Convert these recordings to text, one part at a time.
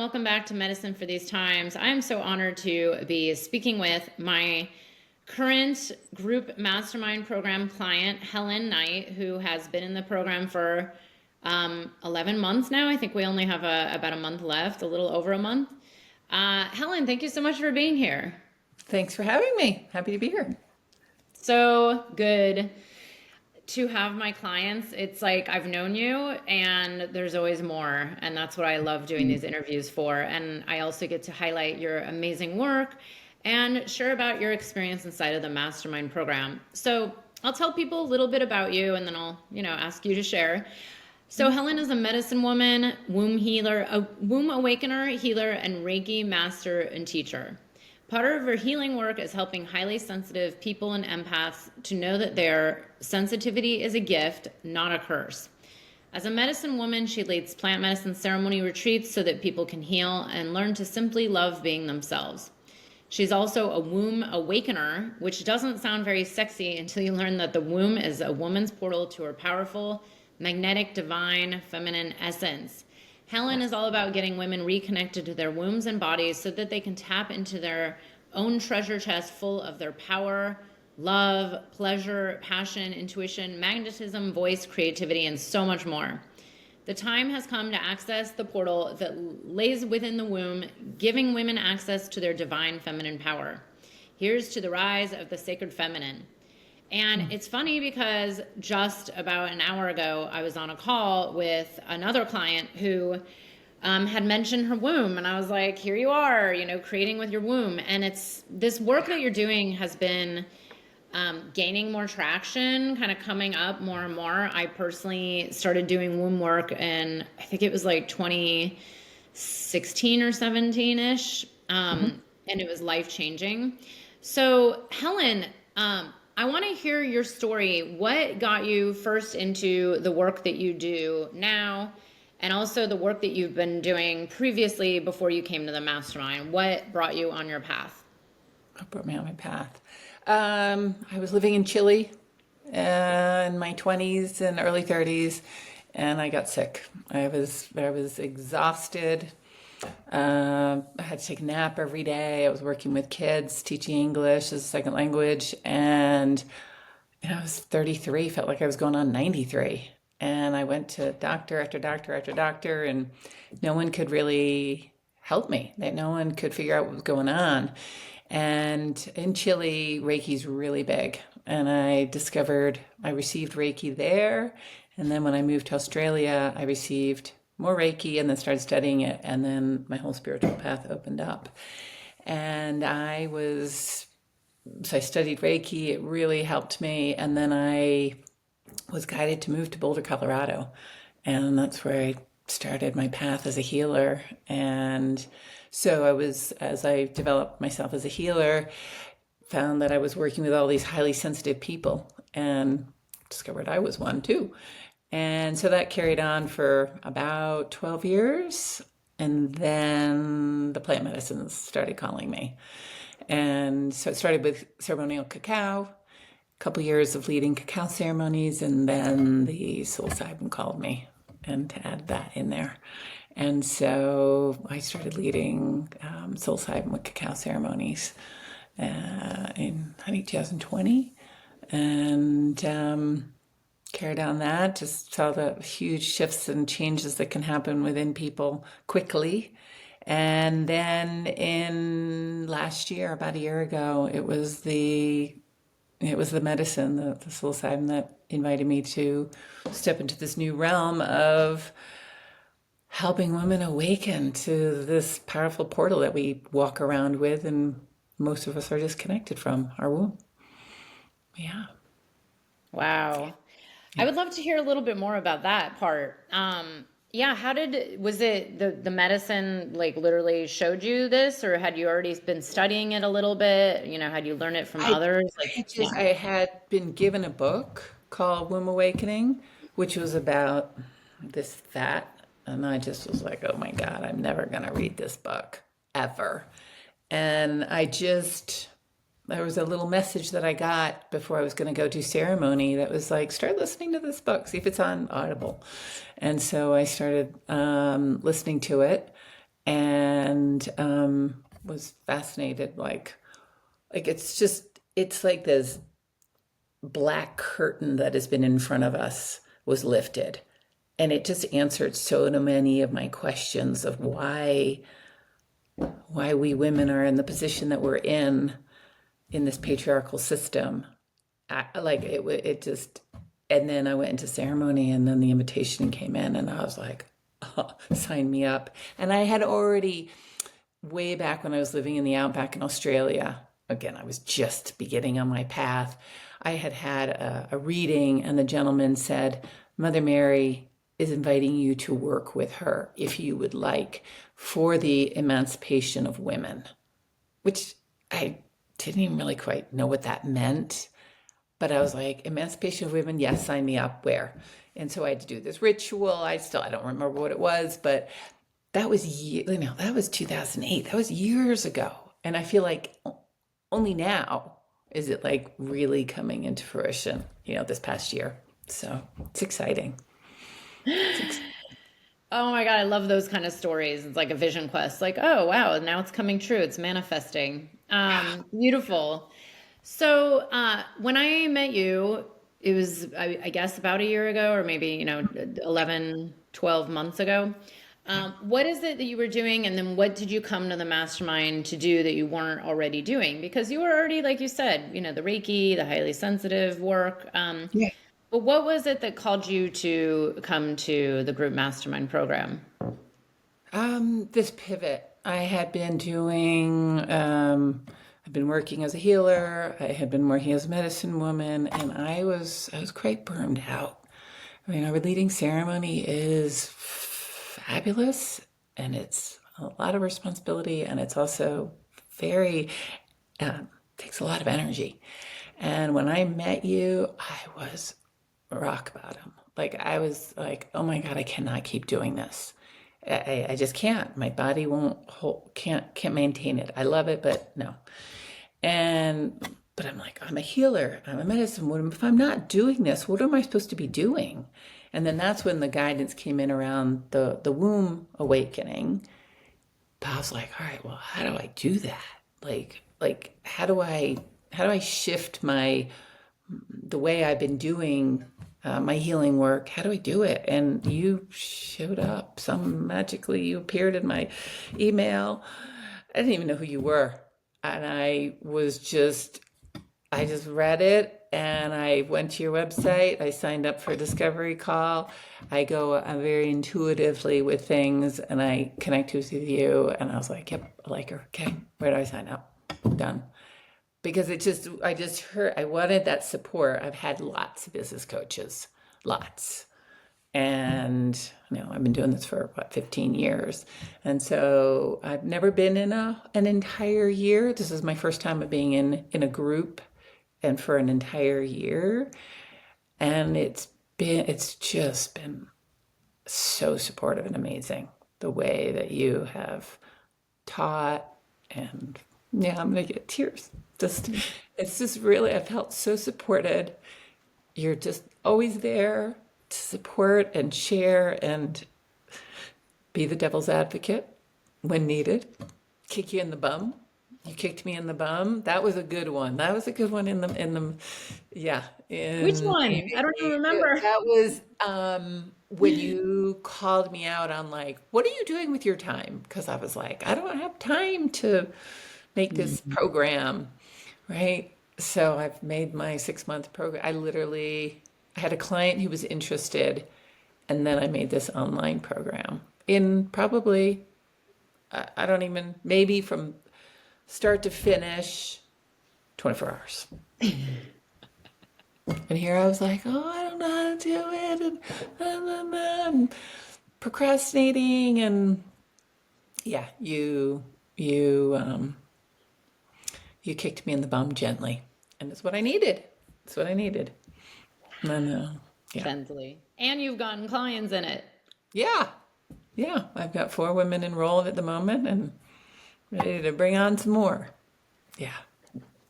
welcome back to Medicine for These Times. I'm so honored to be speaking with my current group mastermind program client, Helen Knight, who has been in the program for 11 months now. I think we only have about a month left, a little over a month. Helen, thank you so much for being here. Thanks for having me. Happy to be here. So good to have my clients. It's like I've known you and there's always more. And that's what I love doing these interviews for. And I also get to highlight your amazing work and share about your experience inside of the mastermind program. So I'll tell people a little bit about you and then I'll, ask you to share. So Helen is a medicine woman, womb healer, a womb awakener, healer, and Reiki master and teacher. Part of her healing work is helping highly sensitive people and empaths to know that their sensitivity is a gift, not a curse. As a medicine woman, she leads plant medicine ceremony retreats so that people can heal and learn to simply love being themselves. She's also a womb awakener, which doesn't sound very sexy until you learn that the womb is a woman's portal to her powerful, magnetic, divine, feminine essence. Helen is all about getting women reconnected to their wombs and bodies so that they can tap into their own treasure chest full of their power, love, pleasure, passion, intuition, magnetism, voice, creativity, and so much more. The time has come to access the portal that lays within the womb, giving women access to their divine feminine power. Here's to the rise of the sacred feminine. And it's funny because just about an hour ago, I was on a call with another client who had mentioned her womb. And I was like, here you are, creating with your womb. And it's this work that you're doing has been gaining more traction, kind of coming up more and more. I personally started doing womb work in, I think it was like 2016 or 17-ish. And it was life-changing. So Helen, I want to hear your story. What got you first into the work that you do now, and also the work that you've been doing previously before you came to the mastermind? What brought you on your path? What brought me on my path? I was living in Chile in my 20s and early 30s, and I got sick. I was exhausted. I had to take a nap every day. I was working with kids, teaching English as a second language. And I was 33, felt like I was going on 93. And I went to doctor after doctor after doctor, and no one could really help me. No one could figure out what was going on. And in Chile, Reiki's really big. And I received Reiki there. And then when I moved to Australia, I received more Reiki and then started studying it. And then my whole spiritual path opened up. And so I studied Reiki. It really helped me. And then I was guided to move to Boulder, Colorado. And that's where I started my path as a healer. And so as I developed myself as a healer, found that I was working with all these highly sensitive people and discovered I was one too. And so that carried on for about 12 years. And then the plant medicines started calling me. And so it started with ceremonial cacao, a couple years of leading cacao ceremonies, and then the psilocybin called me, and to add that in there. And so I started leading psilocybin with cacao ceremonies in, I think, 2020. And carried on that, just saw the huge shifts and changes that can happen within people quickly. And then in last year, about a year ago, it was the medicine, the psilocybin, that invited me to step into this new realm of helping women awaken to this powerful portal that we walk around with, and most of us are disconnected from, our womb. Yeah. Wow. I would love to hear a little bit more about that part. Yeah, was it the medicine like literally showed you this, or had you already been studying it a little bit? Had you learned it from I, others? Like, I had been given a book called Womb Awakening, which was about that. And I just was like, oh my God, I'm never going to read this book ever. And there was a little message that I got before I was going to go do ceremony that was like, start listening to this book, see if it's on Audible. And so I started listening to it. and was fascinated. Like it's like this black curtain that has been in front of us was lifted, and it just answered so many of my questions of why we women are in the position that we're in this patriarchal system. It just, and then I went into ceremony, and then the invitation came in, and I was like, oh, sign me up. And I had already, way back when I was living in the outback in Australia, again, I was just beginning on my path. I had a reading, and the gentleman said, Mother Mary is inviting you to work with her if you would like for the emancipation of women, which I didn't even really quite know what that meant. But I was like, emancipation of women, yes, sign me up. Where? And so I had to do this ritual. I don't remember what it was, but that was, that was 2008. That was years ago. And I feel like only now is it like really coming into fruition, this past year. So it's exciting. Oh my God, I love those kind of stories. It's like a vision quest. Like, oh wow, now it's coming true. It's manifesting. Beautiful. So when I met you, it was, I guess, about a year ago, or maybe, 11, 12 months ago. What is it that you were doing? And then what did you come to the mastermind to do that you weren't already doing? Because you were already, like you said, the Reiki, the highly sensitive work. Yeah. But what was it that called you to come to the group mastermind program? This pivot. I had been doing, I've been working as a healer. I had been working as a medicine woman, and I was quite burned out. I mean, our leading ceremony is fabulous, and it's a lot of responsibility, and it's also very, takes a lot of energy. And when I met you, I was rock bottom. Like I was like, oh my God, I cannot keep doing this. I just can't. My body won't can't maintain it. I love it, but no. But I'm like, I'm a healer. I'm a medicine woman. If I'm not doing this, what am I supposed to be doing? And then that's when the guidance came in around the womb awakening. But I was like, all right, well, how do I do that? Like how do I shift the way I've been doing my healing work? How do I do it? And you showed up. Magically, you appeared in my email. I didn't even know who you were. And I just read it, and I went to your website. I signed up for a discovery call. I'm very intuitively with things, and I connected with you. And I was like, yep, I like her. Okay, where do I sign up? Done. Because I wanted that support. I've had lots of business coaches, lots. And I've been doing this for 15 years. And so I've never been in an entire year. This is my first time of being in a group and for an entire year. And it's just been so supportive and amazing the way that you have taught. And yeah, I'm gonna get tears. It's just really, I felt so supported. You're just always there to support and share and be the devil's advocate when needed. Kick you in the bum. You kicked me in the bum. That was a good one. That was a good one yeah. Which In one? I don't even remember. that was when you called me out on like, what are you doing with your time? Because I was like, I don't have time to make this program, right? So I've made my 6-month program. I had a client who was interested, and then I made this online program in probably, I don't even, maybe from start to finish, 24 hours. And here I was like, oh, I don't know how to do it, and and procrastinating, and yeah, you kicked me in the bum gently, and it's what I needed. It's what I needed. And yeah, Gently. And you've gotten clients in it. yeah, yeah. I've got 4 women enrolled at the moment, and ready to bring on some more. Yeah.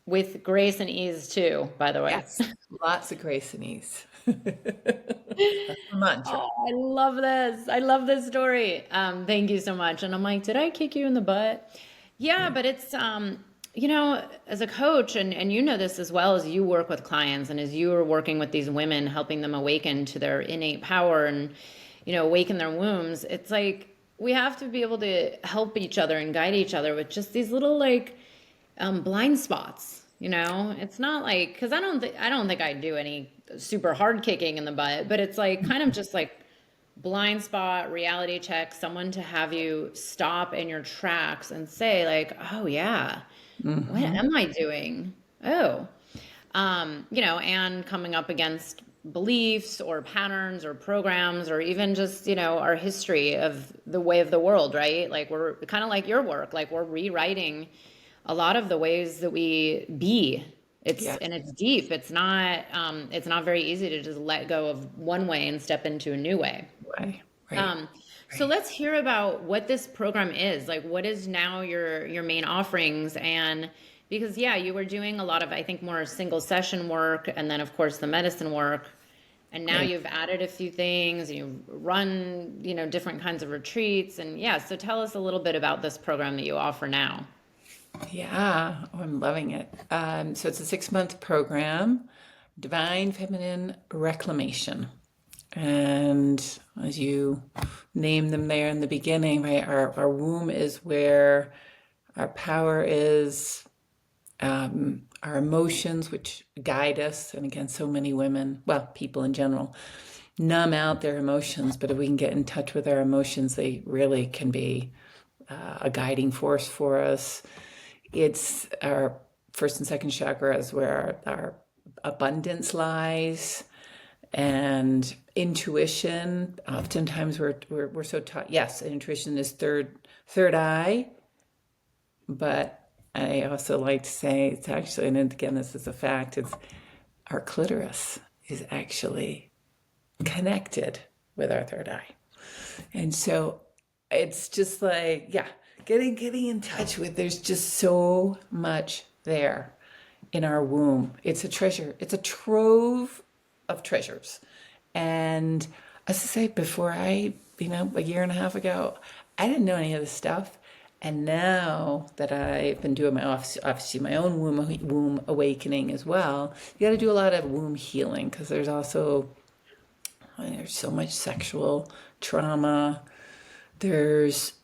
with grace and ease too, by the way. Yes, lots of grace and ease. That's the mantra. Oh, I love this. I love this story. Thank you so much. And I'm like, did I kick you in the butt? Yeah, but it's as a coach, and you know this as well as you work with clients and as you are working with these women, helping them awaken to their innate power and, awaken their wombs. It's like we have to be able to help each other and guide each other with just these little like blind spots. It's not like because I don't think I do any super hard kicking in the butt, but it's like kind of just like blind spot reality check, someone to have you stop in your tracks and say like, oh yeah, what Hmm. am I doing? Oh, and coming up against beliefs or patterns or programs or even just, our history of the way of the world, right? Like we're kind of like your work, like we're rewriting a lot of the ways that we be. Yeah, It's deep. It's not very easy to just let go of one way and step into a new way. right, right, Um, so right. let's hear about what this program is. Like, what is now your main offerings? And because yeah, you were doing a lot of I think more single session work, and then of course the medicine work, and now Right. you've added a few things. You run different kinds of retreats, and yeah. So tell us a little bit about this program that you offer now. Yeah, oh, I'm loving it. So it's a 6-month program, Divine Feminine Reclamation. And as you name them there in the beginning, right, our womb is where our power is, our emotions, which guide us. And again, so many women, well, people in general, numb out their emotions. But if we can get in touch with our emotions, they really can be a guiding force for us. It's our first and second chakras where our abundance lies and intuition. Oftentimes we're so taught, yes, intuition is third eye, but I also like to say it's actually, and again, this is a fact, it's our clitoris is actually connected with our third eye. And so it's just like, yeah, getting in touch with, there's just so much there in our womb. It's a treasure. It's a trove of treasures. And as I say, before a year and a half ago, I didn't know any of this stuff. And now that I've been doing my obviously my own womb awakening as well, you got to do a lot of womb healing because there's so much sexual trauma. There's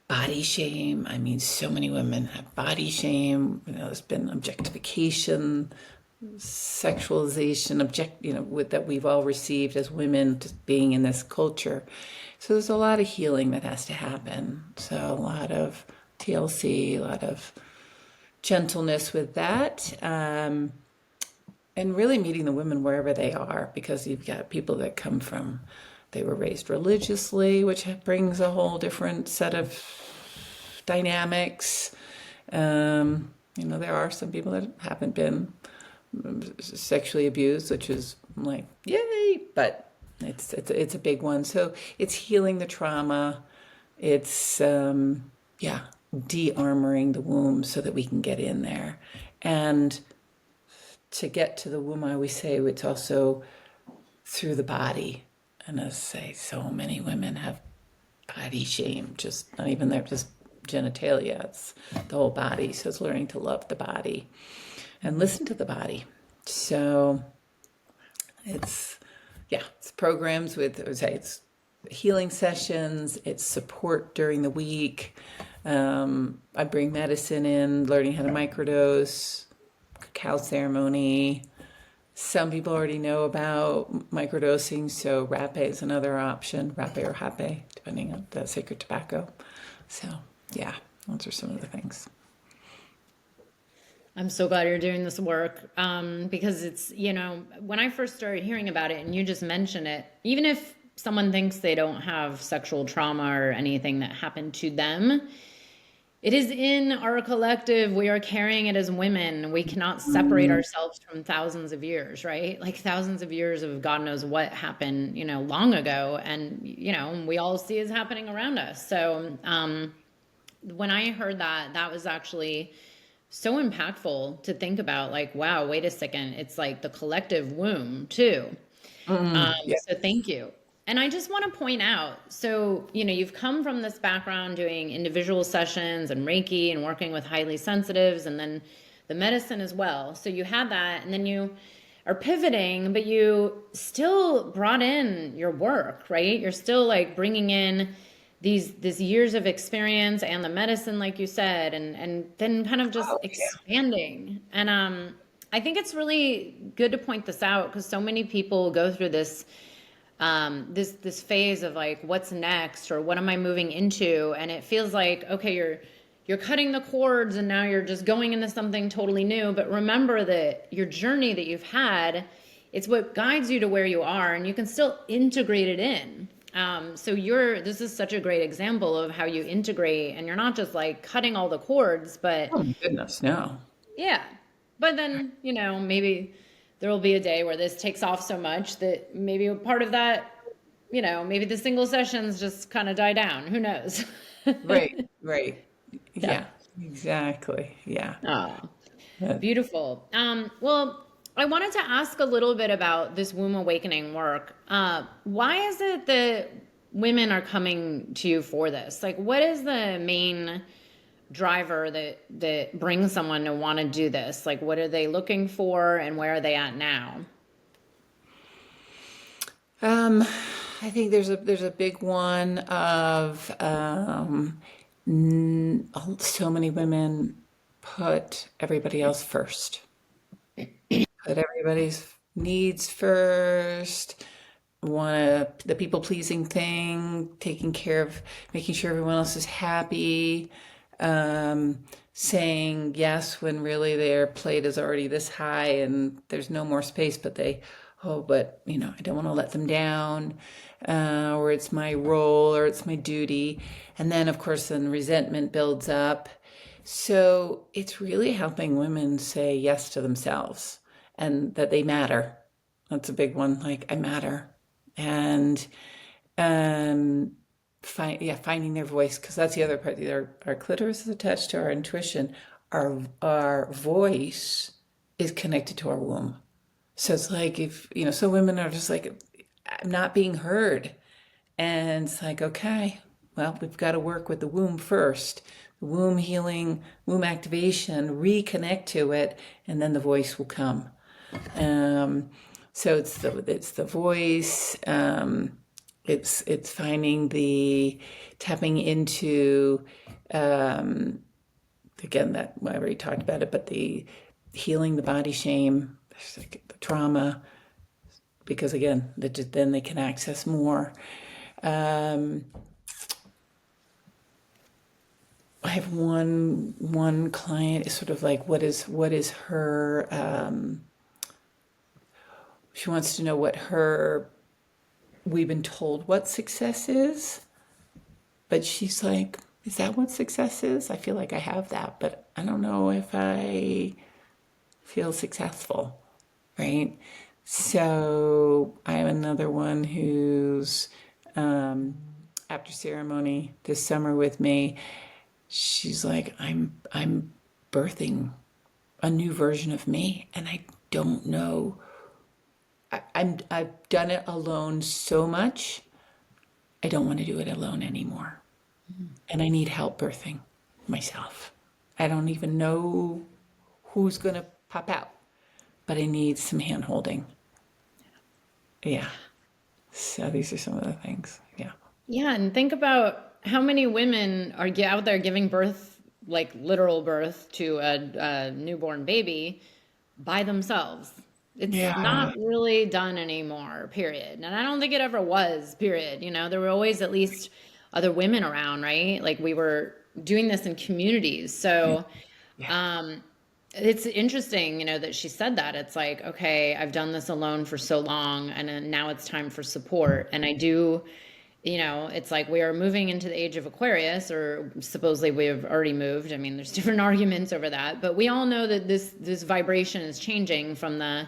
body shame. I mean, so many women have body shame. There's been objectification, sexualization, that we've all received as women, just being in this culture. So there's a lot of healing that has to happen. So a lot of TLC, a lot of gentleness with that. And really meeting the women wherever they are, because you've got people that come from, they were raised religiously, which brings a whole different set of dynamics. There are some people that haven't been sexually abused, which is like, yay, but it's a big one. So it's healing the trauma. It's, yeah, de-armoring the womb so that we can get in there. And to get to the womb, I always say it's also through the body. And as I say, so many women have body shame, just not even there, just genitalia. It's the whole body. So it's learning to love the body and listen to the body. So it's, yeah, it's programs with, I would say it's healing sessions, it's support during the week. I bring medicine in, learning how to microdose, cacao ceremony. Some people already know about microdosing, so rapé is another option, rapé or hape, depending on the sacred tobacco. So, yeah, those are some of the things. I'm so glad you're doing this work because it's, when I first started hearing about it and you just mentioned it, even if someone thinks they don't have sexual trauma or anything that happened to them, it is in our collective. We are carrying it as women. We cannot separate ourselves from thousands of years, right? Like thousands of years of God knows what happened, long ago. And, we all see is happening around us. So when I heard that, that was actually so impactful to think about, like, wow, wait a second, it's like the collective womb too. Yeah. So thank you. And I just want to point out, so, you've come from this background doing individual sessions and Reiki and working with highly sensitives and then the medicine as well. So you had that, and then you are pivoting, but you still brought in your work, right? You're still like bringing in these years of experience and the medicine, like you said, and then kind of just Oh, yeah. expanding. And I think it's really good to point this out because so many people go through this phase of like, what's next, or what am I moving into? And it feels like, okay, you're cutting the cords and now you're just going into something totally new. But remember that your journey that you've had, it's what guides you to where you are, and you can still integrate it in. So this is such a great example of how you integrate, and you're not just like cutting all the cords, but Oh my goodness, no. yeah. But then, maybe there will be a day where this takes off so much that maybe a part of that, maybe the single sessions just kind of die down. Who knows? Right, right. Yeah. Yeah, exactly. Yeah. Oh, That- beautiful. Well, I wanted to ask a little bit about this womb awakening work. Why is it that women are coming to you for this? Like, what is the main driver that brings someone to want to do this? Like, what are they looking for, and where are they at now? Um, I think there's a big one of so many women put everybody else first. Put everybody's needs first. Want the people pleasing thing, taking care of, making sure everyone else is happy, saying yes when really their plate is already this high and there's no more space, but but I don't want to let them down, or it's my role or it's my duty. And then, of course, then resentment builds up. So it's really helping women say yes to themselves and that they matter. That's a big one. Like, I matter. And finding their voice, because that's the other part. Our clitoris is attached to our intuition. Our voice is connected to our womb. So it's like, if so women are just like, I'm not being heard, and it's like, okay, well, we've got to work with the womb first. The womb healing, womb activation, reconnect to it, and then the voice will come. So it's the voice. It's finding tapping into, again, that I already talked about it, but the healing the body shame, like the trauma, because again, then they can access more. I have one client is sort of like, what is her, she wants to know we've been told what success is, but she's like, is that what success is? I feel like I have that, but I don't know if I feel successful, right? So I have another one who's, after ceremony this summer with me, she's like, I'm birthing a new version of me, and I don't know. I've done it alone so much. I don't want to do it alone anymore, and I need help birthing myself. I don't even know who's gonna pop out, but I need some hand holding. Yeah. So these are some of the things. Yeah. Yeah, and think about how many women are out there giving birth, like literal birth, to a newborn baby by themselves. It's Yeah. not really done anymore, period. And I don't think it ever was, period. There were always at least other women around, right? Like, we were doing this in communities. So Yeah. it's interesting, that she said that. It's like, okay, I've done this alone for so long, and then now it's time for support. And I do, it's like we are moving into the age of Aquarius, or supposedly we have already moved. I mean, there's different arguments over that, but we all know that this vibration is changing from the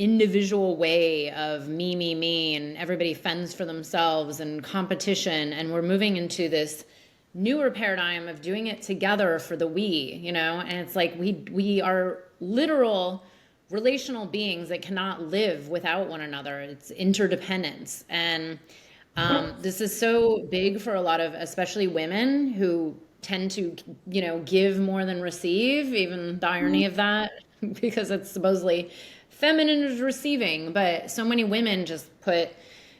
individual way of me, and everybody fends for themselves and competition, and we're moving into this newer paradigm of doing it together for the we, you know, and it's like we are literal relational beings that cannot live without one another. It's interdependence. And this is so big for a lot of, especially women who tend to, you know, give more than receive, even the irony of that, because it's supposedly feminine is receiving. But so many women just put,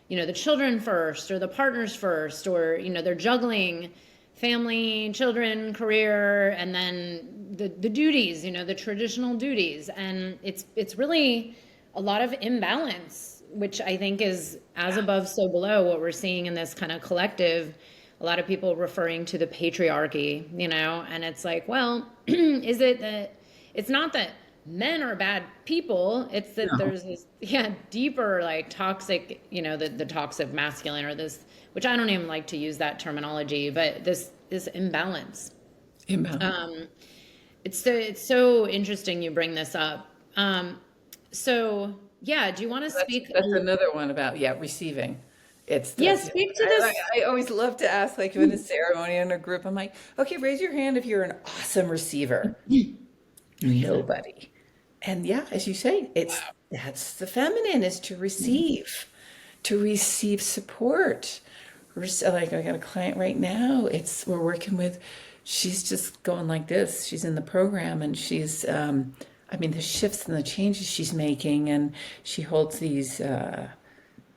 you know, the children first or the partners first, or, you know, they're juggling family, children, career, and then the duties, you know, the traditional duties. And it's really a lot of imbalance, which I think is as above, so below what we're seeing in this kind of collective. A lot of people referring to the patriarchy, you know, and it's like, well, is it that it's not that men are bad people, it's that No. there's this, yeah, deeper, like toxic, you know, the toxic masculine, or this, which I don't even like to use that terminology, but this imbalance. Imbalance. It's so interesting you bring this up. So yeah, do you want to That's speak that's another one about, yeah, receiving. It's yeah, that's speak to I, this. I I always love to ask, like, in a ceremony in a group, I'm like, okay, raise your hand if you're an awesome receiver. Nobody. And yeah, as you say, it's that's the feminine, is to receive support. Like, I got a client right now. We're working with. She's just going like this. She's in the program, and I mean, the shifts and the changes she's making, and she holds these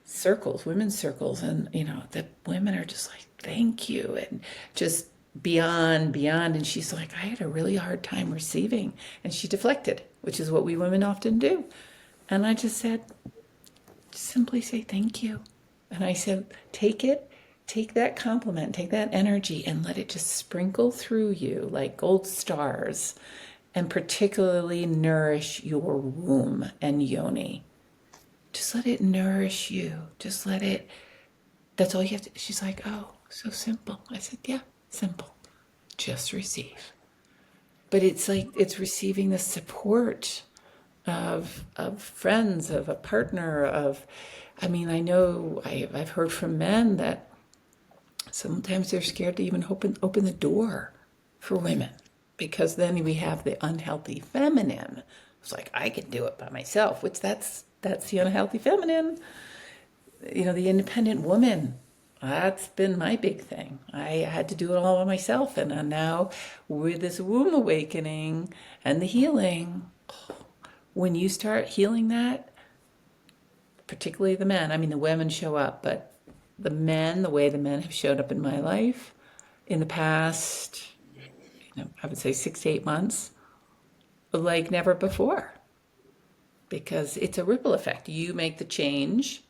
circles, women's circles, and you know, the women are just like, thank you, and just beyond. And she's like, I had a really hard time receiving, and she deflected, which is what we women often do. And I just said, simply say thank you. And I said, take that compliment, take that energy, and let it just sprinkle through you like gold stars, and particularly nourish your womb and yoni. Just let it nourish you. Just let it, that's all you have to. She's like, oh, so simple. I said, yeah, simple. Just receive. But it's like, it's receiving the support of friends, of a partner, of, I mean, I know I've heard from men that sometimes they're scared to even open the door for women, because then we have the unhealthy feminine. It's like, I can do it by myself, which that's the unhealthy feminine. You know, the independent woman. That's been my big thing. I had to do it all by myself. And now with this womb awakening and the healing, when you start healing that, particularly the men, I mean, the women show up, but the men, the way the men have showed up in my life in the past, you know, I would say 6 to 8 months, like never before, because it's a ripple effect. You make the change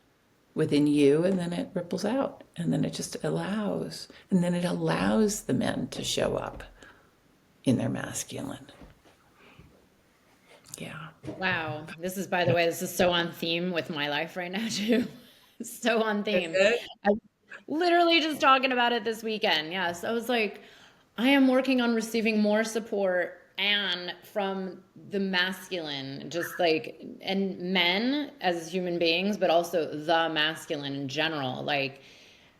within you, and then it ripples out, and then it just allows, and then it allows the men to show up in their masculine. Yeah. Wow. This is, by the way, this is so on theme with my life right now, too. So on Is theme. it? I literally just talking about it this weekend. Yes. I was like, I am working on receiving more support and from the masculine, just like, and men as human beings, but also the masculine in general. Like,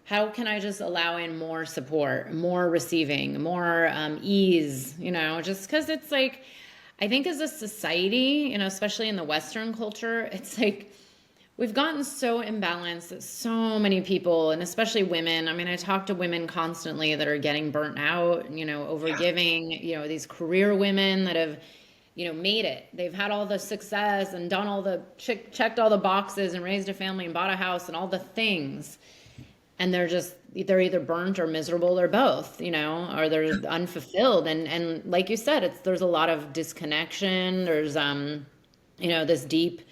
how can I just allow in more support, more receiving, more ease, you know, just because it's like, I think as a society, you know, especially in the Western culture, it's like we've gotten so imbalanced that so many people, and especially women, I mean, I talk to women constantly that are getting burnt out, you know, Yeah. overgiving, you know, these career women that have, you know, made it. They've had all the success and done all the, checked all the boxes and raised a family and bought a house and all the things. And they're either burnt or miserable or both, you know, or they're unfulfilled. And like you said, there's a lot of disconnection. There's you know, this deep,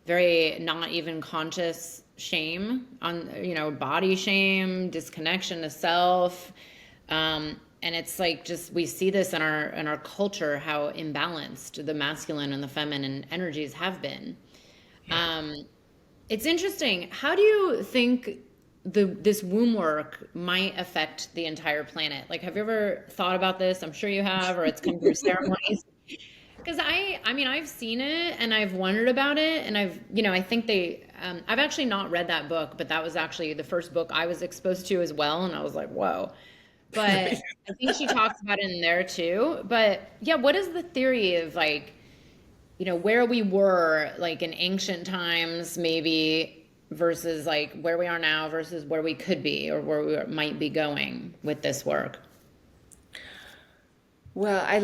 very not even conscious shame on, you know, body shame, disconnection to self. And it's like, just we see this in our culture, how imbalanced the masculine and the feminine energies have been. Yeah. um it's interesting. How do you think this womb work might affect the entire planet? Like, have you ever thought about this? I'm sure you have, or it's come through ceremonies. Because I mean, I've seen it and I've wondered about it, and I've, you know, I think I've actually not read that book, but that was actually the first book I was exposed to as well, and I was like, whoa. but I think she talks about it in there too. But yeah, what is the theory of like, where we were like in ancient times, maybe versus like where we are now versus where we could be or where we might be going with this work? Well, I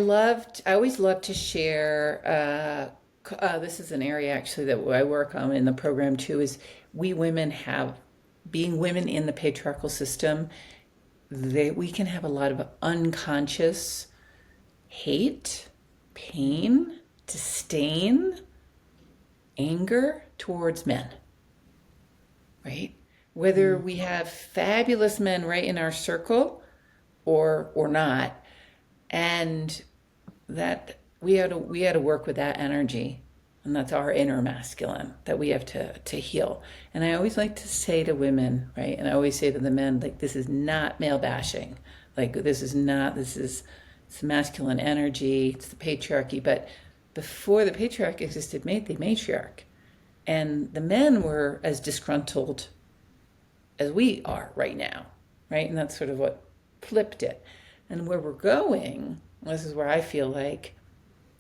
always love to share. This is an area actually that I work on in the program too, is we women have, being women in the patriarchal system, we can have a lot of unconscious hate, pain, disdain, anger towards men, right? Whether we have fabulous men right in our circle or not, and that we had to work with that energy, and that's our inner masculine that we have to heal. And I always like to say to women, right, and I always say to the men, like, this is not male bashing, like this is it's masculine energy, it's the patriarchy. But before the patriarch existed, made the matriarch, and the men were as disgruntled as we are right now, right? And that's sort of what flipped it. And where we're going, this is where I feel like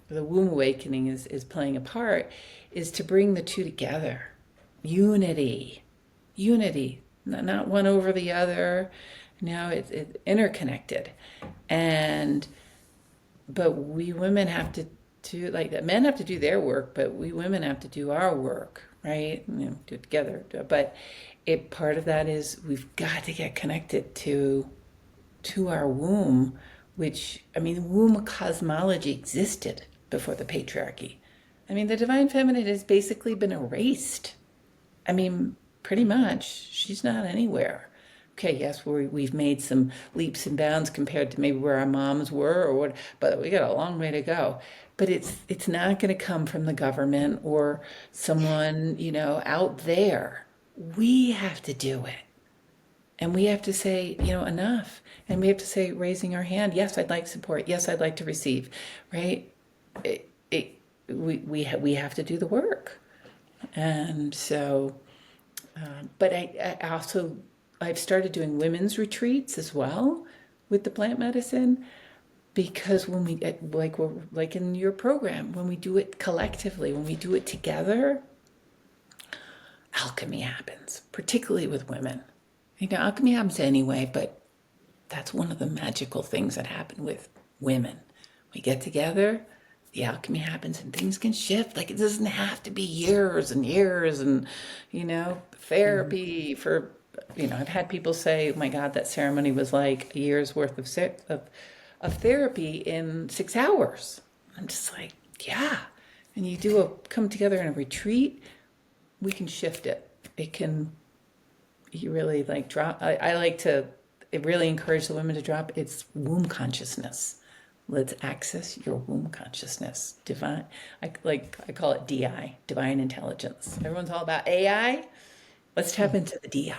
the womb awakening is playing a part, is to bring the two together. Unity. Unity. Not one over the other. No, it's interconnected. And but we women have to do, like, the men have to do their work, but we women have to do our work, right? Do it together. But part of that is we've got to get connected to our womb, which, I mean, the womb cosmology existed before the patriarchy. I mean, the divine feminine has basically been erased. I mean, pretty much. She's not anywhere. Okay, yes, we've made some leaps and bounds compared to maybe where our moms were or what, but we got a long way to go. But it's not going to come from the government or someone, out there. We have to do it. And we have to say, enough. And we have to say, raising our hand, yes, I'd like support. Yes, I'd like to receive, right? We have to do the work. And so, but I've started doing women's retreats as well with the plant medicine, because when we, like in your program, when we do it collectively, when we do it together, alchemy happens, particularly with women. Alchemy happens anyway, but that's one of the magical things that happen with women. We get together, the alchemy happens, and things can shift. Like, it doesn't have to be years and years and, therapy for, I've had people say, oh my God, that ceremony was like a year's worth of therapy in 6 hours. I'm just like, yeah. And you come together in a retreat, we can shift it. You really drop. I like to really encourage the women to drop its womb consciousness. Let's access your womb consciousness. Divine, I call it DI, divine intelligence. Everyone's all about AI. Let's tap into the DI.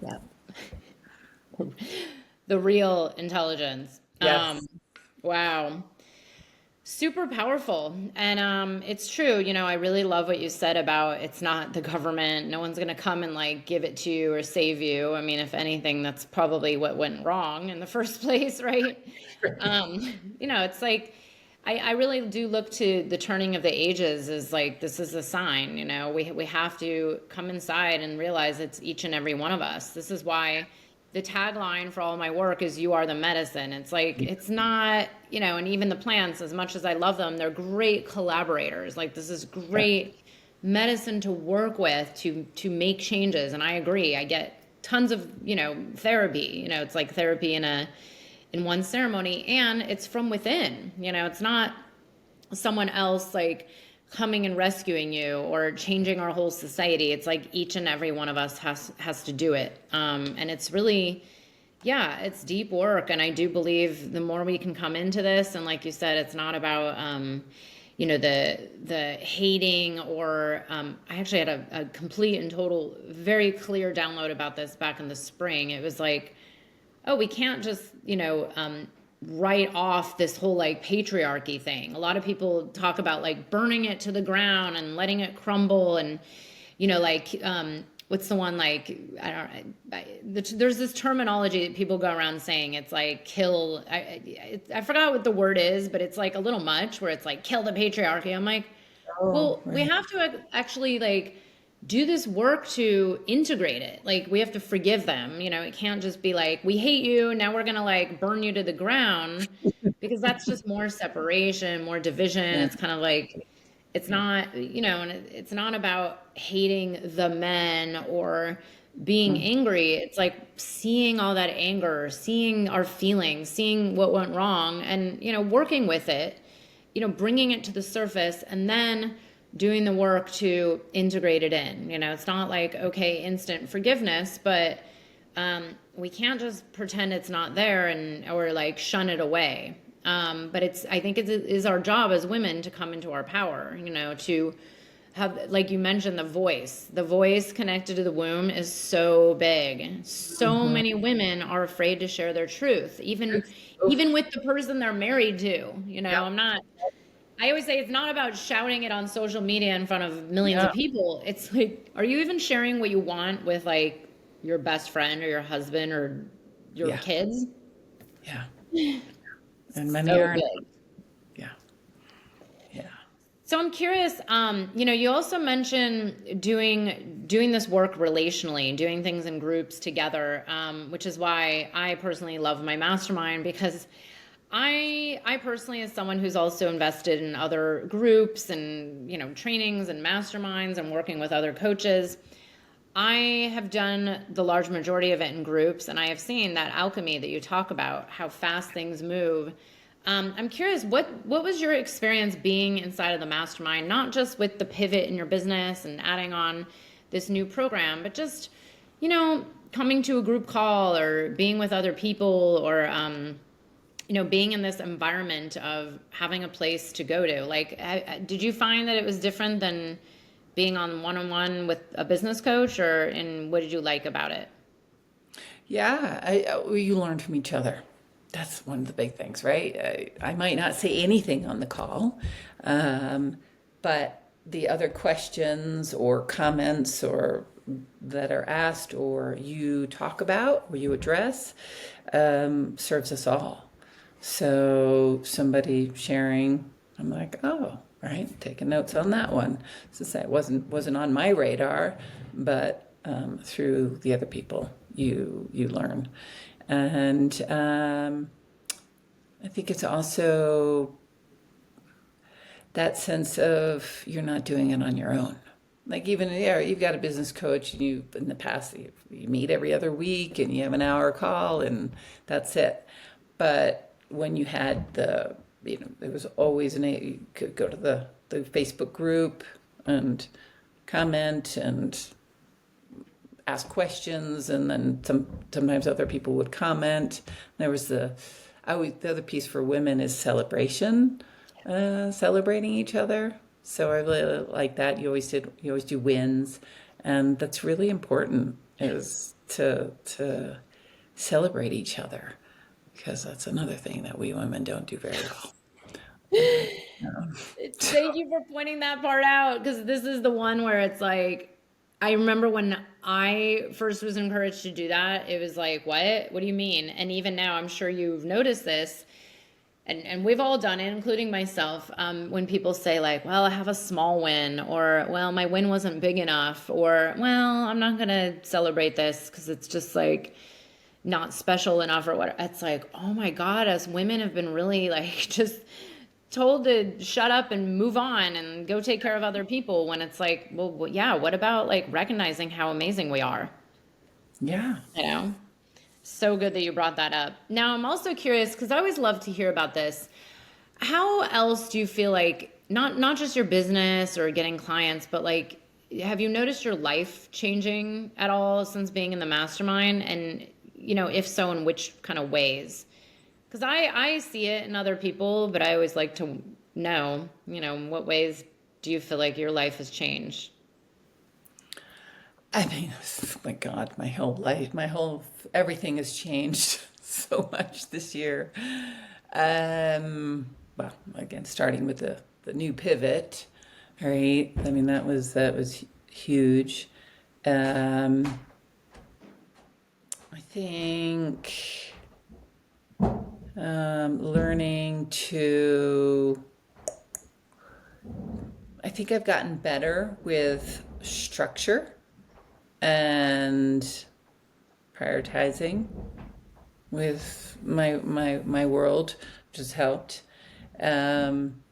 Yeah. The real intelligence. Yes. Wow. Super powerful. And it's true, I really love what you said about it's not the government. No one's going to come and give it to you or save you. I mean, if anything, that's probably what went wrong in the first place, right? It's like I really do look to the turning of the ages as this is a sign, we have to come inside and realize it's each and every one of us. This is why the tagline for all my work is "You are the medicine." It's it's not, and even the plants, as much as I love them, they're great collaborators. This is great medicine to work with to make changes. And I agree. I get tons of, therapy. It's like therapy in one ceremony, and it's from within. It's not someone else coming and rescuing you or changing our whole society. It's each and every one of us has to do it. And it's really, it's deep work. And I do believe the more we can come into this, and like you said, it's not about, the hating or, I actually had a complete and total, very clear download about this back in the spring. It was oh, we can't just, write off this whole patriarchy thing. A lot of people talk about burning it to the ground and letting it crumble and what's the one, like, there's this terminology that people go around saying, it's like kill, I forgot what the word is, but it's like a little much, where it's like kill the patriarchy. I'm like, Oh, well, we right. have to actually like do this work to integrate it. Like we have to forgive them. It can't just be like, we hate you, now we're gonna like burn you to the ground, because that's just more separation, more division. Yeah. It's kind of like, it's not, and it's not about hating the men or being Mm. angry. It's like seeing all that anger, seeing our feelings, seeing what went wrong, and, working with it, bringing it to the surface, and then doing the work to integrate it in. It's not like, okay, instant forgiveness, but we can't just pretend it's not there and or like shun it away. But I think it is our job as women to come into our power, to have, like you mentioned, the voice connected to the womb is so big. So Mhm. many women are afraid to share their truth, even Oof. with the person they're married to. Yep. I always say it's not about shouting it on social media in front of millions Yeah. of people. It's like, are you even sharing what you want with like your best friend or your husband or your Yeah. kids? Yeah. And many So aren't. big. Yeah. Yeah. So I'm curious, you also mentioned doing this work relationally, doing things in groups together, which is why I personally love my mastermind, because I personally, as someone who's also invested in other groups and, trainings and masterminds and working with other coaches, I have done the large majority of it in groups, and I have seen that alchemy that you talk about, how fast things move. I'm curious, what was your experience being inside of the mastermind, not just with the pivot in your business and adding on this new program, but just, coming to a group call or being with other people, or, being in this environment of having a place to go to. Like, did you find that it was different than being on one-on-one with a business coach, and what did you like about it? Yeah. You learn from each other. That's one of the big things, right? I might not say anything on the call, um, but the other questions or comments or that are asked or you talk about or you address serves us all. So somebody sharing, I'm like, oh, right, taking notes on that one. Since that wasn't on my radar, but through the other people, you learn, and I think it's also that sense of you're not doing it on your own. Like even yeah, you've got a business coach, and you in the past you meet every other week, and you have an hour call, and that's it. But when you had there was always you could go to the Facebook group and comment and ask questions, and then sometimes other people would comment. There was the other piece for women is celebration, celebrating each other. So I really like that. You always do wins, and that's really important is to celebrate each other because that's another thing that we women don't do very well. Thank you for pointing that part out, because this is the one where it's like, I remember when I first was encouraged to do that, it was like, what do you mean? And even now, I'm sure you've noticed this, and we've all done it, including myself, when people say like, well, I have a small win, or well, my win wasn't big enough, or well, I'm not gonna celebrate this because it's just like not special enough, or what. It's like, oh my God, as women have been really like just told to shut up and move on and go take care of other people, when it's like, well, yeah, what about like recognizing how amazing we are, Yeah. you know? So good that you brought that up. Now, I'm also curious, because I always love to hear about this. How else do you feel like, not just your business or getting clients, but like, have you noticed your life changing at all since being in the mastermind? And, if so, in which kind of ways? Because I see it in other people, but I always like to know, in what ways do you feel like your life has changed? I mean, oh my God, my whole life, everything has changed so much this year. Well, again, starting with the new pivot, right? I mean, that was huge. Um, I think learning to, I think I've gotten better with structure and prioritizing with my world, which has helped. Um,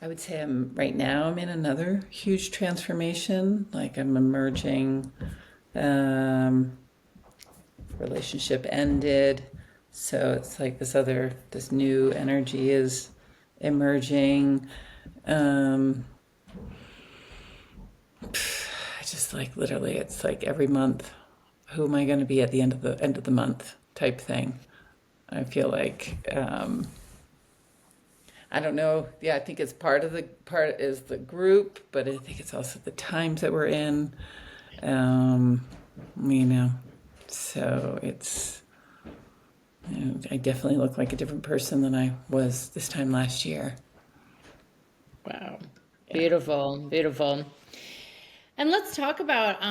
I would say I'm in another huge transformation. Like I'm emerging. Um, Relationship ended, so it's like this new energy is emerging. Um, I just like literally, it's like every month, who am I going to be at the end of the month type thing. I feel like I don't know. Yeah, I think it's part is the group, but I think it's also the times that we're in. Um, you know, so it's I definitely look like a different person than I was this time last year. Wow. Yeah. Beautiful, beautiful. And let's talk about,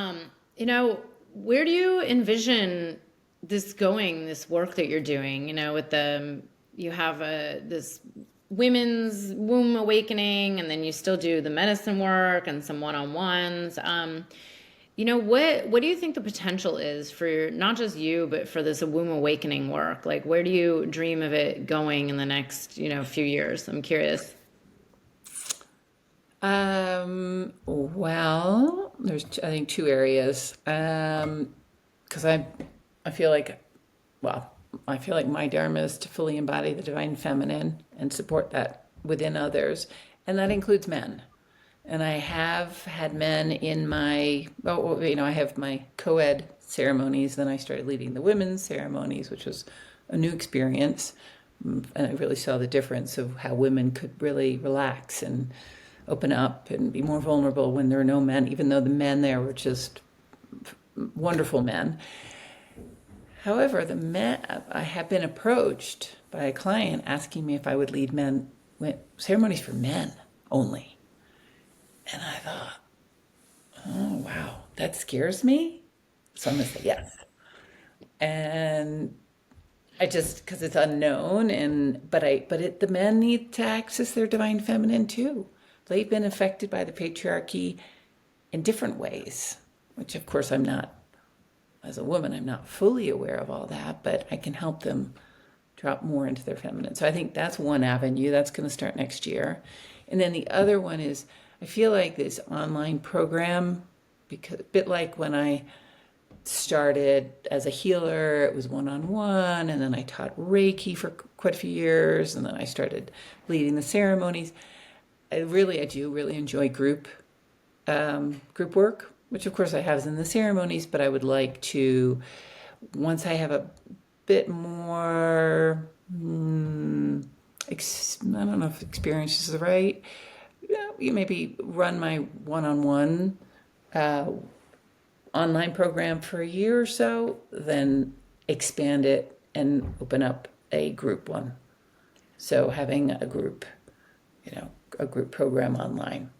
where do you envision this going, this work that you're doing, with you have this women's womb awakening, and then you still do the medicine work and some one-on-ones. What do you think the potential is for not just you, but for this womb awakening work? Like, where do you dream of it going in the next, few years? I'm curious. Well, there's I think two areas. Because I feel like, well, I feel like my dharma is to fully embody the divine feminine and support that within others, and that includes men. And I have had men in my, oh, I have my co-ed ceremonies. Then I started leading the women's ceremonies, which was a new experience. And I really saw the difference of how women could really relax and open up and be more vulnerable when there are no men, even though the men there were just wonderful men. However, the men, I have been approached by a client asking me if I would lead men ceremonies for men only. And I thought, oh wow, that scares me. So I'm gonna say yes. And I just because it's unknown, and the men need to access their divine feminine too. They've been affected by the patriarchy in different ways, which of course I'm not, as a woman, I'm not fully aware of all that, but I can help them drop more into their feminine. So I think that's one avenue that's going to start next year. And then the other one is I feel like this online program, because a bit like when I started as a healer, it was one-on-one, and then I taught Reiki for quite a few years, and then I started leading the ceremonies. I do really enjoy group work, which of course I have in the ceremonies, but I would like to, once I have a bit more, I don't know if experience is the right, you maybe run my one-on-one online program for a year or so, then expand it and open up a group one. So having a group program online.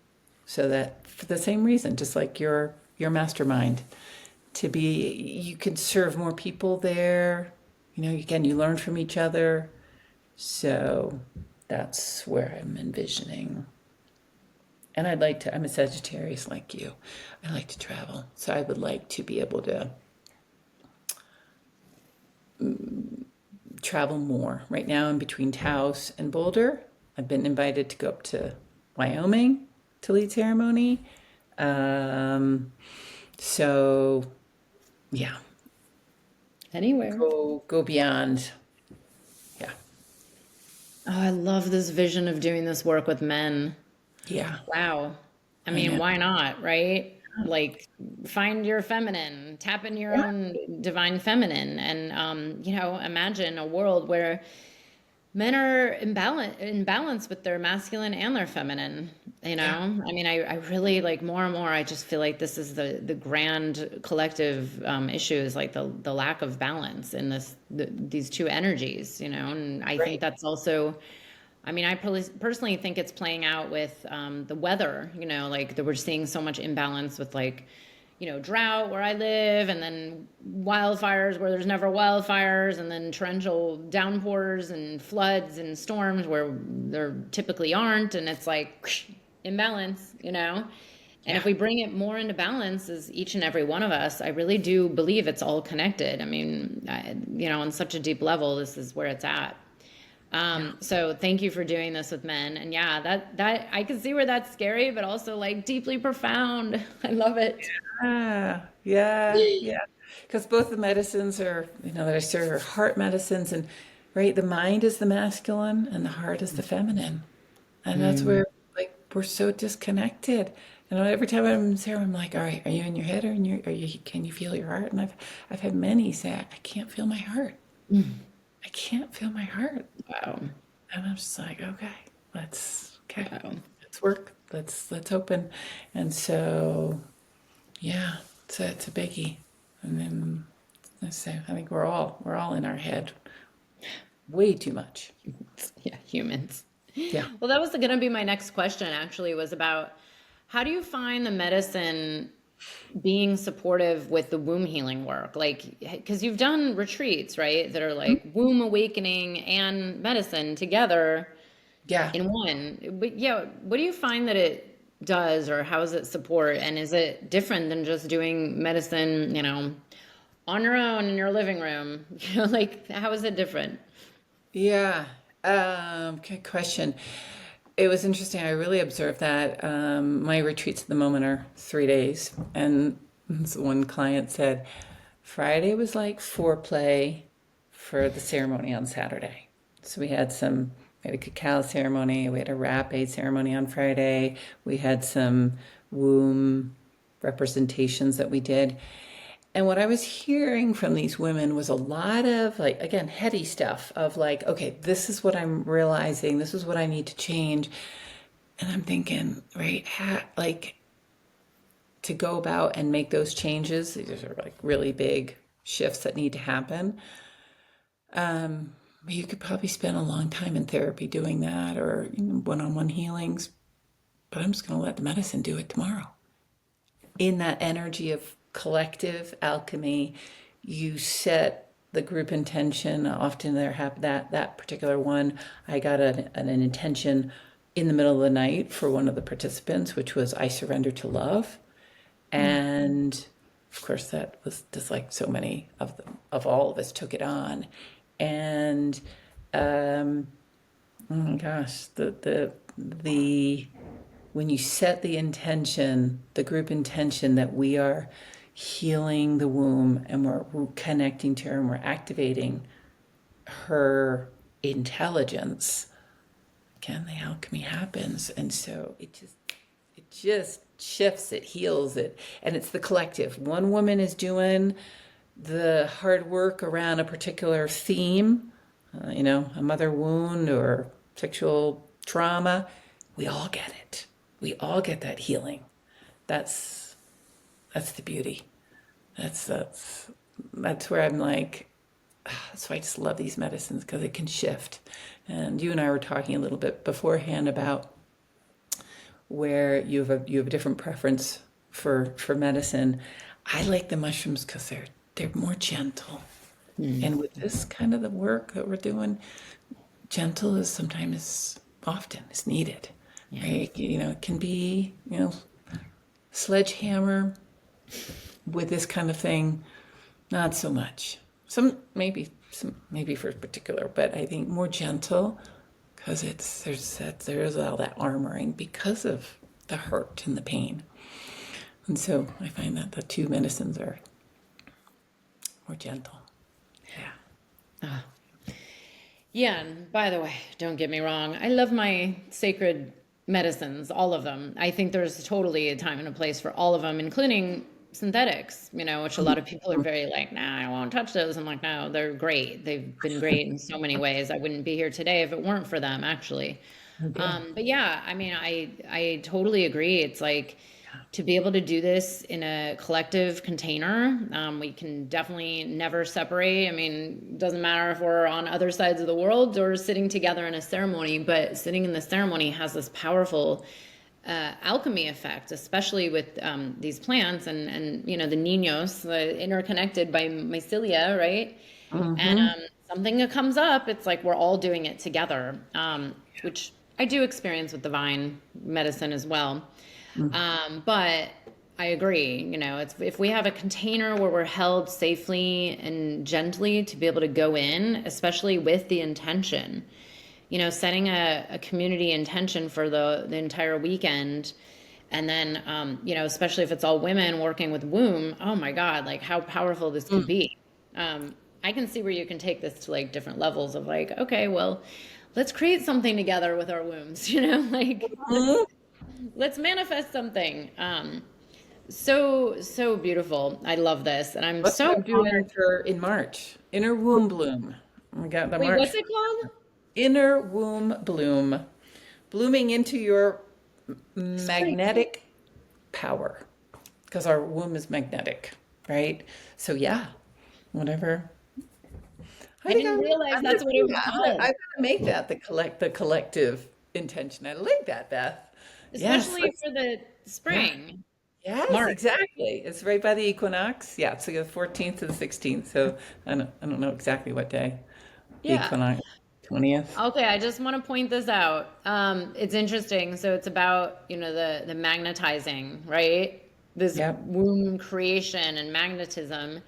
So that for the same reason, just like your mastermind, you can serve more people there. You learn from each other. So that's where I'm envisioning. And I'm a Sagittarius like you. I like to travel. So I would like to be able to travel more. Right now I'm between Taos and Boulder. I've been invited to go up to Wyoming to lead ceremony. So yeah, Anywhere. go beyond. Yeah. Oh, I love this vision of doing this work with men. Yeah. Wow. I I mean, know. why not, right? Like, find your feminine, tap in your Yeah. own divine feminine, and imagine a world where men are in balance with their masculine and their feminine. Yeah. I mean, I really like more and more. I just feel like this is the grand collective issue is like the lack of balance in these two energies. And I think Right. that's also. I mean, I personally think it's playing out with the weather, like that we're seeing so much imbalance with like, drought where I live, and then wildfires where there's never wildfires, and then torrential downpours and floods and storms where there typically aren't. And it's like imbalance. And Yeah. if we bring it more into balance as each and every one of us, I really do believe it's all connected. I mean, on such a deep level, this is where it's at. Yeah. So thank you for doing this with men. And yeah, that I can see where that's scary, but also like deeply profound. I love it. Yeah. Yeah. Because both the medicines are, that I serve are heart medicines, and right, the mind is the masculine and the heart is the feminine. And that's Mm. where like we're so disconnected. Every time I'm in Sarah, I'm like, all right, are you in your head or can you feel your heart? And I've had many say, I can't feel my heart. I can't feel my heart. Wow. And I'm just like, okay, Wow. let's work. Let's open. And so, yeah, it's a biggie. And then let's say, I think we're all in our head way too much. Yeah, humans. Yeah. Well, that was going to be my next question, actually, was about how do you find the medicine being supportive with the womb healing work? Like, because you've done retreats, right? That are like womb awakening and medicine together Yeah. in one. But yeah, what do you find that it does, or how does it support? And is it different than just doing medicine, on your own in your living room? Like, how is it different? Yeah. Good question. It was interesting. I really observed that. My retreats at the moment are 3 days. And so one client said Friday was like foreplay for the ceremony on Saturday. So we had a cacao ceremony, we had a rapé ceremony on Friday, we had some womb representations that we did. And what I was hearing from these women was a lot of, like, again, heady stuff of like, okay, this is what I'm realizing, this is what I need to change. And I'm thinking, right, like to go about and make those changes, these are like really big shifts that need to happen. You could probably spend a long time in therapy doing that, or one-on-one healings, but I'm just going to let the medicine do it tomorrow. In that energy of collective alchemy, you set the group intention. Often there have that particular one. I got an intention in the middle of the night for one of the participants, which was I surrender to love, and of course that was just like so many of all of us took it on, and oh my gosh, the when you set the intention, the group intention that we are healing the womb and we're connecting to her and we're activating her intelligence, again, the alchemy happens. And so it just shifts, it heals it. And it's the collective. One woman is doing the hard work around a particular theme, a mother wound or sexual trauma. We all get it. We all get that healing. That's the beauty. That's where I'm like, that's why I just love these medicines, because it can shift. And you and I were talking a little bit beforehand about where you have a different preference for medicine. I like the mushrooms because they're more gentle. And with this kind of the work that we're doing, gentle is sometimes often is needed. Yeah. Right? It can be, sledgehammer with this kind of thing, not so much. Some maybe for particular, but I think more gentle, because there's all that armoring because of the hurt and the pain. And so I find that the two medicines are more gentle. Yeah. Yeah, and by the way, don't get me wrong. I love my sacred medicines, all of them. I think there's totally a time and a place for all of them, including synthetics, which a lot of people are very like, nah, I won't touch those. I'm like, no, they're great. They've been great in so many ways. I wouldn't be here today if it weren't for them, actually. Yeah. But yeah, I mean, I totally agree. It's like to be able to do this in a collective container, we can definitely never separate. I mean, it doesn't matter if we're on other sides of the world or sitting together in a ceremony, but sitting in the ceremony has this powerful alchemy effect, especially with these plants and the niños, interconnected by mycelia, right? And Mm-hmm. something that comes up, it's like we're all doing it together, which I do experience with divine medicine as well. But I agree, it's if we have a container where we're held safely and gently to be able to go in, especially with the intention, setting a community intention for the entire weekend. And then, especially if it's all women working with womb, oh my God, like how powerful this could be. I can see where you can take this to like different levels of like, okay, well, let's create something together with our wombs, like Mm-hmm. let's manifest something. So beautiful. I love this. And I'm That's what so I'm doing honored. for in March. Inner womb bloom. We got the Wait, what's March it called? inner womb bloom, blooming into your Spring. magnetic power, because our womb is magnetic, right? So yeah, whatever. I I think didn't realize that's what it was I'm called. gonna make that the collective intention. I like that, Beth. Yes, Especially for the yeah. spring. Yes, March. exactly. It's right by the equinox. Yeah, so the 14th to the 16th. So I don't know exactly what day. Yeah. Equinox, 20th. Okay, I just want to point this out. It's interesting. So it's about, the magnetizing, right? This Yep. womb creation and magnetism.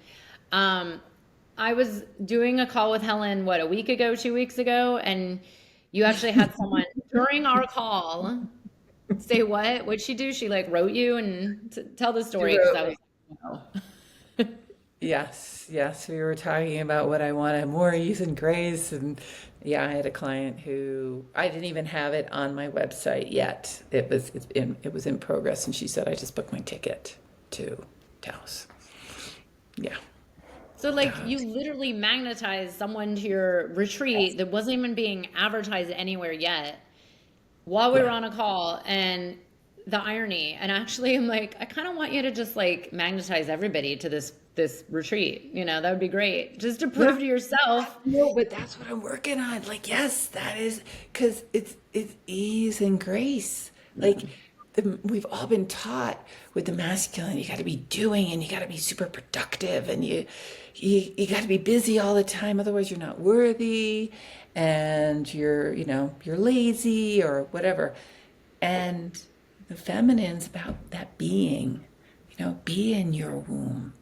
Um, I was doing a call with Helen, what, a week ago, 2 weeks ago, and you actually had someone during our call say what? What'd she do? She like wrote you and tell the She story because wrote I me. was like, no. Yes, yes, we were talking about what I wanted, more ease and grace, and yeah, I had a client who I didn't even have it on my website yet. It was in progress, and she said, "I just booked my ticket to Taos." Yeah, So like you Taos. literally magnetized someone to your retreat that wasn't even being advertised anywhere yet while we were Yeah, on a call, and the irony. And actually I'm like, I kind of want you to just like magnetize everybody to this retreat. That would be great. Just to yeah. prove to yourself. No, but that's what I'm working on. Like, yes, that is because it's ease and grace. Like, we've all been taught with the masculine, you got to be doing and you got to be super productive and you got to be busy all the time, otherwise you're not worthy, and you're lazy or whatever. And the feminine's about that being, be in your womb.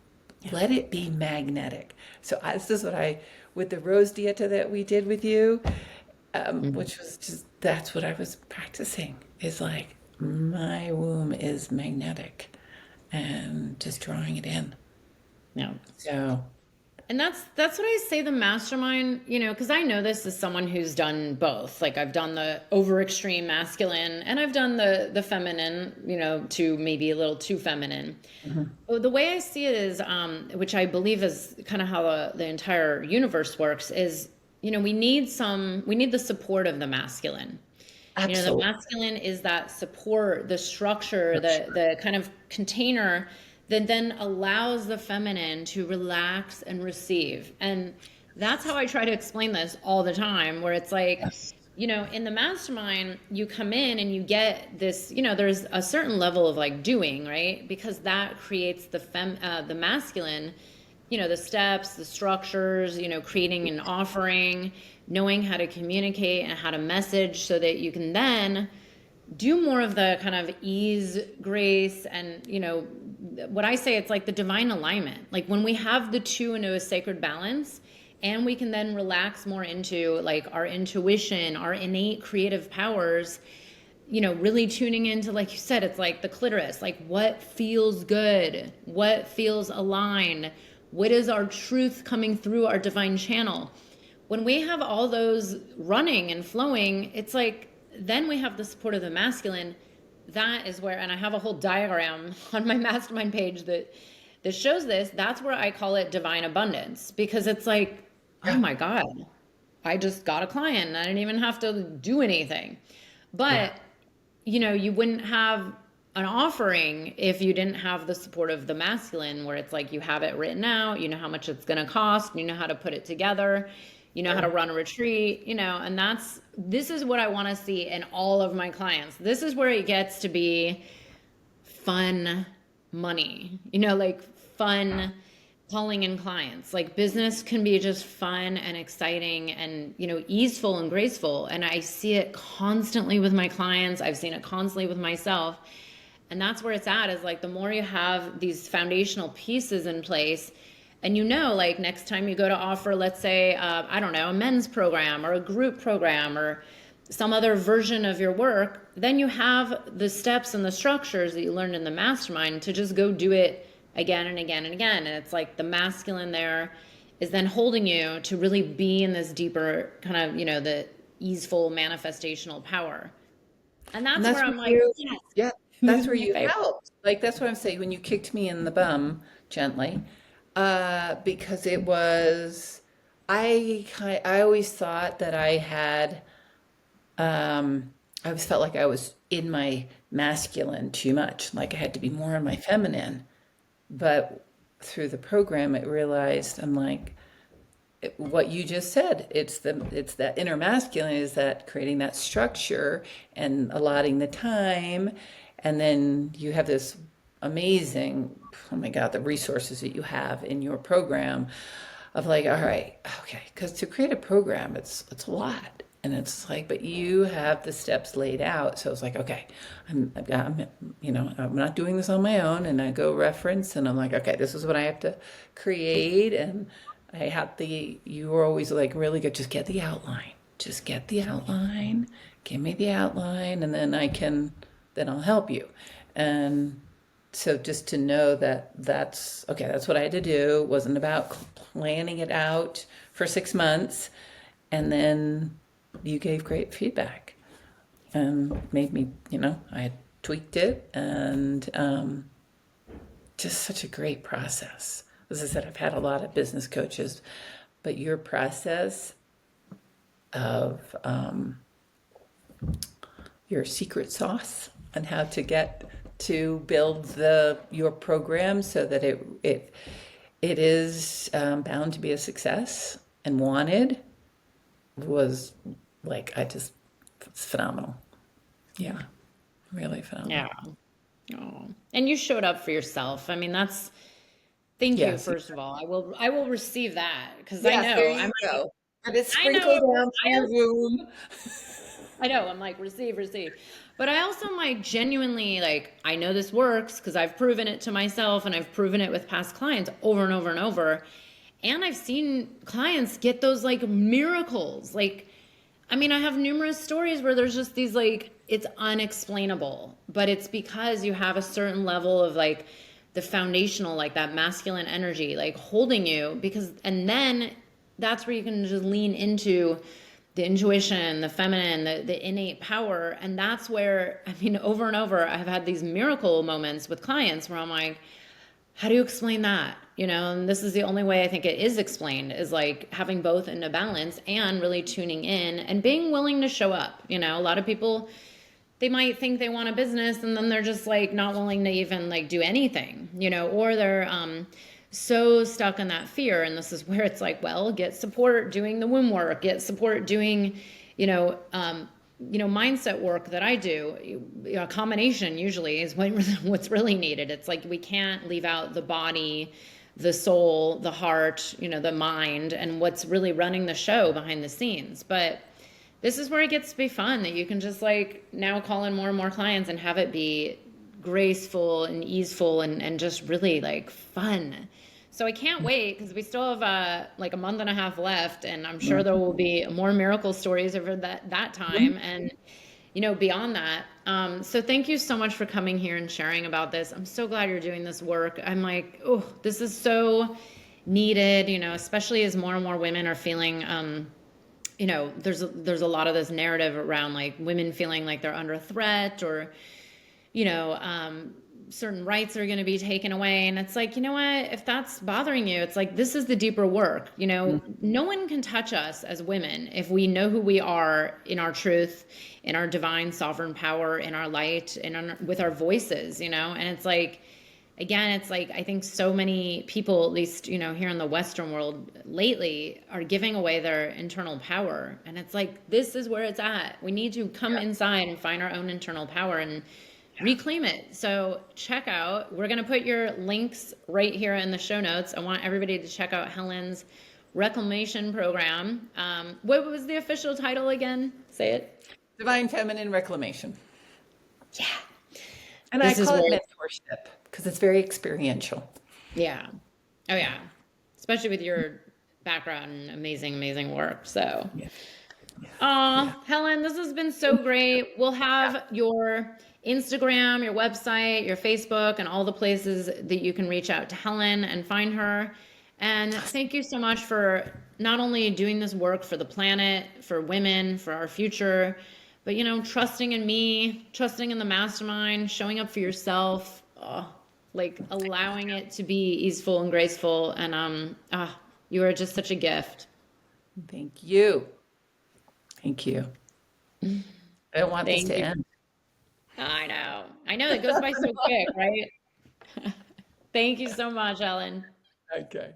Let it be magnetic. So this is what with the rose dieta that we did with you, which was just, that's what I was practicing, is like, my womb is magnetic and just drawing it in. Yeah. So, And that's what I say the mastermind, because I know this as someone who's done both. Like I've done the over extreme masculine and I've done the feminine, to maybe a little too feminine. Well, the way I see it is, which I believe is kind of how the entire universe works, is, we need the support of the masculine. The absolutely. masculine is that support, the structure, the kind of container that then allows the feminine to relax and receive. And that's how I try to explain this all the time, where it's like, Yes. in the mastermind, you come in and you get this, there's a certain level of like doing, right? Because that creates the masculine, the steps, the structures, creating an offering, knowing how to communicate and how to message so that you can then do more of the kind of ease, grace, and what I say, it's like the divine alignment. Like when we have the two into a sacred balance, and we can then relax more into like our intuition, our innate creative powers, really tuning into, like you said, it's like the clitoris, like what feels good, what feels aligned, what is our truth coming through our divine channel. When we have all those running and flowing, it's like then we have the support of the masculine. That is where, and I have a whole diagram on my mastermind page that shows this. That's where I call it divine abundance, because it's like, oh Yeah. my God, I just got a client and I didn't even have to do anything. Yeah. But you wouldn't have an offering if you didn't have the support of the masculine, where it's like you have it written out, you know how much it's going to cost, you know how to put it together, you know how to run a retreat, you know, and this is what I want to see in all of my clients. This is where it gets to be fun money, you know, like fun calling in clients. Like business can be just fun and exciting and, you know, easeful and graceful. And I see it constantly with my clients. I've seen it constantly with myself. And that's where it's at, is like the more you have these foundational pieces in place, and you know, like next time you go to offer, let's say, I don't know, a men's program or a group program or some other version of your work, then you have the steps and the structures that you learned in the mastermind to just go do it again and again and again. And it's like the masculine there is then holding you to really be in this deeper kind of, you know, the easeful manifestational power. And that's where I'm like, yes, yeah, this that's is where my you favorite. helped. Like that's what I'm saying when you kicked me in the bum gently, because it was I always thought that I always felt like I was in my masculine too much, like I had to be more in my feminine. But through the program, I realized I'm like, what you just said, it's that inner masculine, is that creating that structure and allotting the time, and then you have this amazing, oh my god, the resources that you have in your program of like, all right, okay, because to create a program, it's a lot. And it's like, but you have the steps laid out. So it's like, okay, you know, I'm not doing this on my own. And I go reference, and I'm like, okay, this is what I have to create. And I have you were always like really good. Just get the outline. Just get the outline. Give me the outline, and then I'll help you. And so just to know that that's okay, that's what I had to do. It wasn't about planning it out for 6 months. And then you gave great feedback and made me, you know, I had tweaked it, and just such a great process. As I said, I've had a lot of business coaches, but your process of your secret sauce and how to get to build your program so that it is bound to be a success and wanted was like it's phenomenal. Yeah, really phenomenal. Yeah. Oh. And you showed up for yourself. I mean, thank you, Yes, first of all. I will receive that because I yes. There know you go. Let it I sprinkle know down through your room. I know, I'm like, receive, receive. But I also am like genuinely like, I know this works because I've proven it to myself and I've proven it with past clients over and over and over. And I've seen clients get those like miracles. Like, I mean, I have numerous stories where there's just these like, it's unexplainable, but it's because you have a certain level of like the foundational, like that masculine energy, like holding you and then that's where you can just lean into the intuition, the feminine, the innate power. And that's where, I mean, over and over, I've had these miracle moments with clients where I'm like, how do you explain that? You know, and this is the only way I think it is explained, is like having both in a balance and really tuning in and being willing to show up. You know, a lot of people, they might think they want a business and then they're just like not willing to even like do anything, you know, or they're so stuck in that fear. And this is where it's like, well, get support doing the womb work, get support doing, you know, mindset work that I do. A combination usually is what's really needed. It's like we can't leave out the body, the soul, the heart, you know, the mind, and what's really running the show behind the scenes. But this is where it gets to be fun, that you can just like now call in more and more clients and have it be graceful and easeful and just really like fun. So I can't wait because we still have like a month and a half left, and I'm sure there will be more miracle stories over that time and you know beyond that. So thank you so much for coming here and sharing about this. I'm so glad you're doing this work. I'm like, oh, this is so needed, you know, especially as more and more women are feeling you know, there's a lot of this narrative around like women feeling like they're under threat, or you know, certain rights are going to be taken away. And it's like, you know what, if that's bothering you, it's like, this is the deeper work. You know, no one can touch us as women if we know who we are in our truth, in our divine sovereign power, in our light, with our voices, you know. And it's like, again, it's like I think so many people, at least, here in the Western world lately, are giving away their internal power. And it's like, this is where it's at. We need to come inside and find our own internal power and reclaim it. So check out, we're going to put your links right here in the show notes. I want everybody to check out Helen's reclamation program. What was the official title again? Say it. Divine Feminine Reclamation. Yeah. And I call it mentorship because it's very experiential. Yeah. Oh, yeah. Especially with your background and amazing, amazing work. So, Helen, this has been so great. We'll have your Instagram, your website, your Facebook, and all the places that you can reach out to Helen and find her. And thank you so much for not only doing this work for the planet, for women, for our future, but, trusting in me, trusting in the mastermind, showing up for yourself, like allowing it to be easeful and graceful. And you are just such a gift. Thank you. Thank you. I don't want this to end. I know. I know it goes by so quick, right? Thank you so much, Ellen. Okay.